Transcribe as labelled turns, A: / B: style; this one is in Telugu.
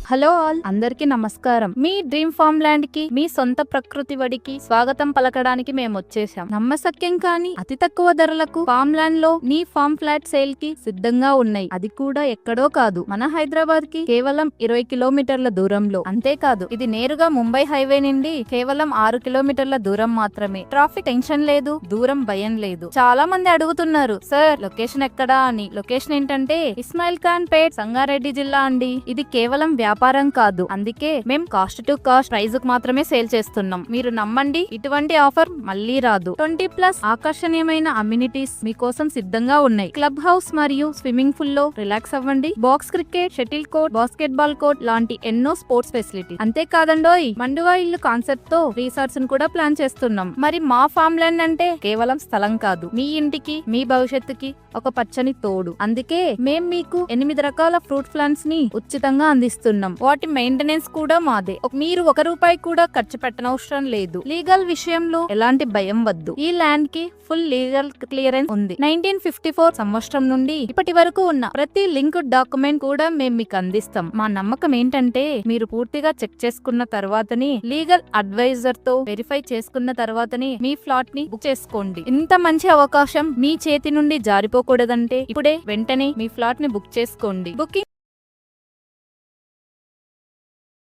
A: హలో ఆల్, అందరికీ నమస్కారం. మీ డ్రీమ్ ఫార్మ్ ల్యాండ్ కి, మీ సొంత ప్రకృతి వడికి స్వాగతం పలకడానికి మేము వచ్చేసాం. నమ్మశక్యం కానీ అతి తక్కువ ధరలకు ఫార్మ్ ల్యాండ్ లో నీ ఫార్మ్ ఫ్లాట్ సేల్ కి సిద్ధంగా ఉన్నాయి. అది కూడా ఎక్కడో కాదు, మన హైదరాబాద్ కి కేవలం 20 కిలోమీటర్ల దూరంలో. అంతేకాదు, ఇది నేరుగా ముంబై హైవే నుండి కేవలం 6 కిలోమీటర్ల దూరం మాత్రమే. ట్రాఫిక్ టెన్షన్ లేదు, దూరం భయం లేదు. చాలా మంది అడుగుతున్నారు, సార్ లొకేషన్ ఎక్కడా అని. లొకేషన్ ఏంటంటే ఇస్మాయిల్ ఖాన్ పేట్, సంగారెడ్డి జిల్లా అండి. ఇది కేవలం వ్యాపారం కాదు, అందుకే మేం కాస్ట్ టు కాస్ట్ ప్రైజ్ కు మాత్రమే సేల్ చేస్తున్నాం. మీరు నమ్మండి, ఇటువంటి ఆఫర్ మళ్ళీ రాదు. 20+ ఆకర్షణీయమైన అమ్యూనిటీస్ మీకోసం సిద్ధంగా ఉన్నాయి. క్లబ్ హౌస్ మరియు స్విమ్మింగ్ పూల్ లో రిలాక్స్ అవ్వండి. Box cricket, shuttle court, basket ball court లాంటి ఎన్నో స్పోర్ట్స్ ఫెసిలిటీ. అంతేకాదండోయ్, మండువా ఇల్లు కాన్సెప్ట్ తో రిసార్ట్స్ ను కూడా ప్లాన్ చేస్తున్నాం. మరి మా ఫార్మ్ ల్యాండ్ అంటే కేవలం స్థలం కాదు, మీ ఇంటికి, మీ భవిష్యత్తుకి ఒక పచ్చని తోడు. అందుకే మేం మీకు 8 రకాల ఫ్రూట్ ప్లాంట్స్ ని ఉచితంగా అందిస్తున్నాం. వాటి మెయింటెనెన్స్ కూడా మాదే. మీరు 1 రూపాయి కూడా ఖర్చు పెట్టనవసరం లేదు. లీగల్ విషయంలో ఎలాంటి భయం వద్దు. ఈ ల్యాండ్ కి ఫుల్ లీగల్ క్లియరెన్స్ ఉంది. 1954 సంవత్సరం నుండి ఇప్పటి వరకు ఉన్న ప్రతి లింక్ డాక్యుమెంట్ కూడా మేము మీకు అందిస్తాం. మా నమ్మకం ఏంటంటే మీరు పూర్తిగా చెక్ చేసుకున్న తర్వాతని, లీగల్ అడ్వైజర్ తో వెరిఫై చేసుకున్న తర్వాతని మీ ఫ్లాట్ ని బుక్ చేసుకోండి. ఇంత మంచి అవకాశం మీ చేతి నుండి జారిపోకూడదంటే ఇప్పుడే వెంటనే మీ ఫ్లాట్ ని బుక్ చేసుకోండి. బుకింగ్